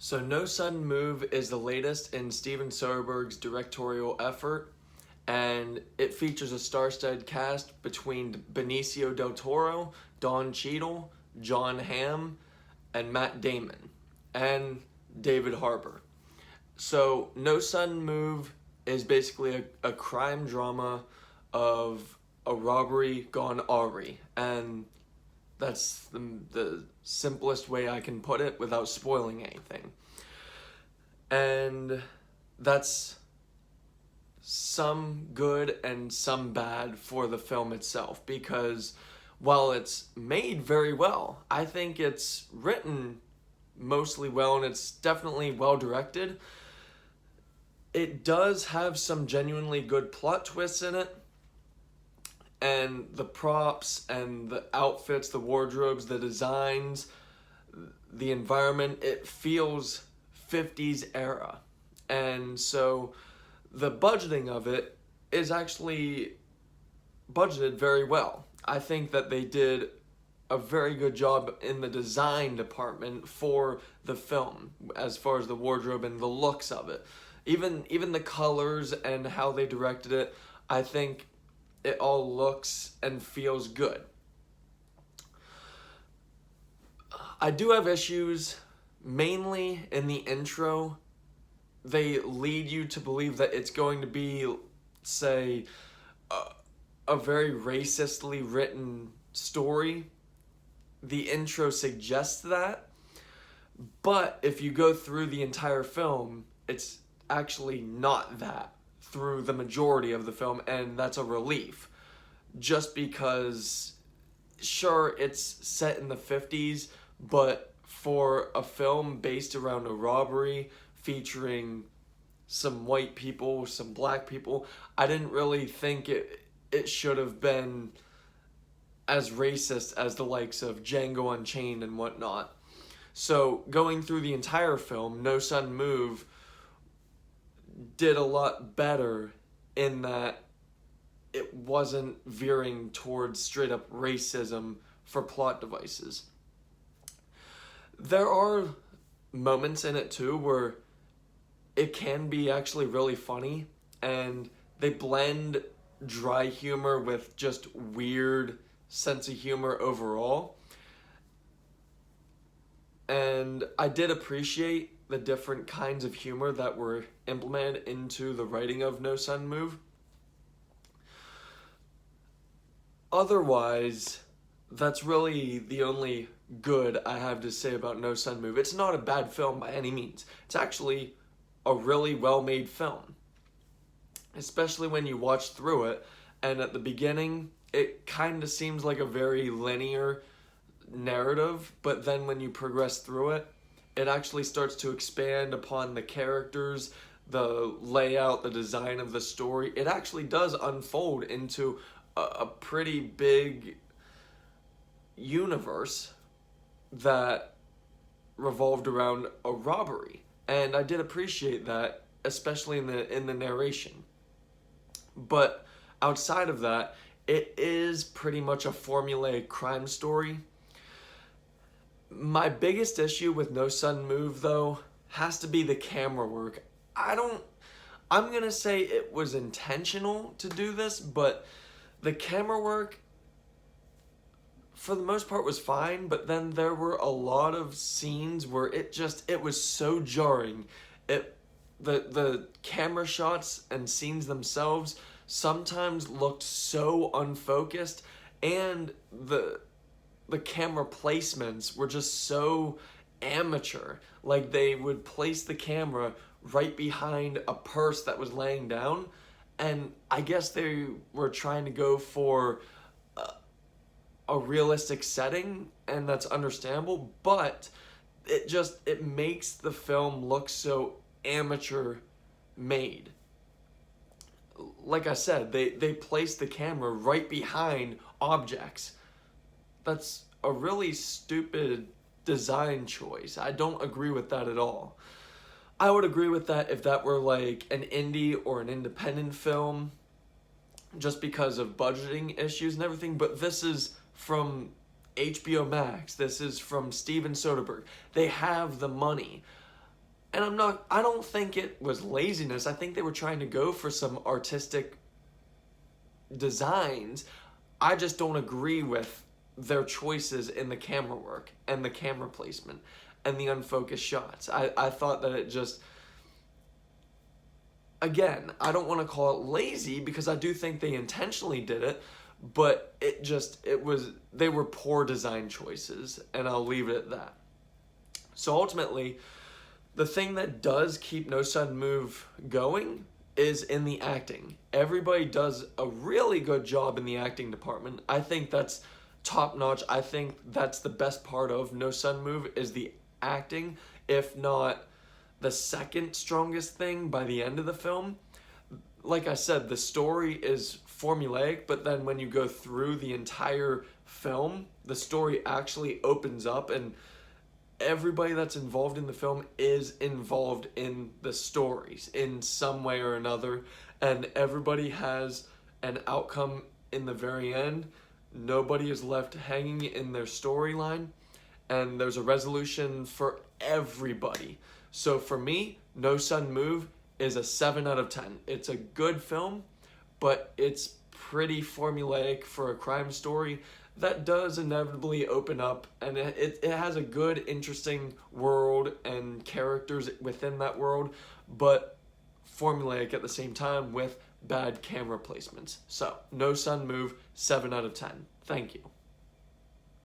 So No Sudden Move is the latest in Steven Soderbergh's directorial effort, and it features a star-studded cast between Benicio del Toro, Cheadle, Hamm, and Matt Damon, and David Harbour. So No Sudden Move is basically a crime drama of a robbery gone awry, and that's the simplest way I can put it without spoiling anything. And that's some good and some bad for the film itself, because while it's made very well, I think it's written mostly well and it's definitely well directed. It does have some genuinely good plot twists in it, and the props and the outfits, the wardrobes, the designs, the environment, it feels 50s era. And so the budgeting of it is actually budgeted very well. I think that they did a very good job in the design department for the film, as far as the wardrobe and the looks of it. Even the colors and how they directed it, I think it all looks and feels good. I do have issues, mainly in the intro. They lead you to believe that it's going to be, say, a very racistly written story. The intro suggests that, but if you go through the entire film, it's actually not that through the majority of the film, and that's a relief. Just because, sure, it's set in the 50s, but for a film based around a robbery featuring some white people, some black people, I didn't really think it should have been as racist as the likes of Django Unchained and whatnot. So going through the entire film, No Sudden Move did a lot better in that it wasn't veering towards straight up racism for plot devices. There are moments in it too where it can be actually really funny, and they blend dry humor with just weird sense of humor overall. And I did appreciate the different kinds of humor that were implemented into the writing of No Sudden Move. Otherwise, that's really the only good I have to say about No Sudden Move. It's not a bad film by any means. It's actually a really well-made film, especially when you watch through it, and at the beginning, it kind of seems like a very linear narrative, but then when you progress through it, it actually starts to expand upon the characters, the layout, the design of the story. It actually does unfold into a pretty big universe that revolved around a robbery. And I did appreciate that, especially in the narration. But outside of that, it is pretty much a formulaic crime story. My biggest issue with No Sudden Move, though, has to be the camera work. I'm gonna say it was intentional to do this, but the camera work, for the most part, was fine, but then there were a lot of scenes where it was so jarring. The camera shots and scenes themselves sometimes looked so unfocused, and the camera placements were just so amateur. Like, they would place the camera right behind a purse that was laying down, and I guess they were trying to go for a realistic setting, and that's understandable, but it makes the film look so amateur made. Like I said, they place the camera right behind objects. That's a really stupid design choice. I don't agree with that at all. I would agree with that if that were like an indie or an independent film, just because of budgeting issues and everything, but this is from HBO Max. This is from Steven Soderbergh. They have the money. And I don't think it was laziness. I think they were trying to go for some artistic designs. I just don't agree with their choices in the camera work and the camera placement and the unfocused shots. I thought that it just, again, I don't want to call it lazy because I do think they intentionally did it, but they were poor design choices, and I'll leave it at that. So ultimately, the thing that does keep No Sudden Move going is in the acting. Everybody does a really good job in the acting department. I think that's top notch. I think that's the best part of No Sudden Move is the acting, if not the second strongest thing by the end of the film. Like I said, the story is formulaic, but then when you go through the entire film, the story actually opens up, and everybody that's involved in the film is involved in the stories in some way or another, and everybody has an outcome in the very end. Nobody is left hanging in their storyline, and there's a resolution for everybody. So for me, No Sudden Move is a 7 out of 10. It's a good film, but it's pretty formulaic for a crime story that does inevitably open up, and it has a good, interesting world and characters within that world, but formulaic at the same time with bad camera placements. So, No Sudden Move, 7 out of 10. Thank you.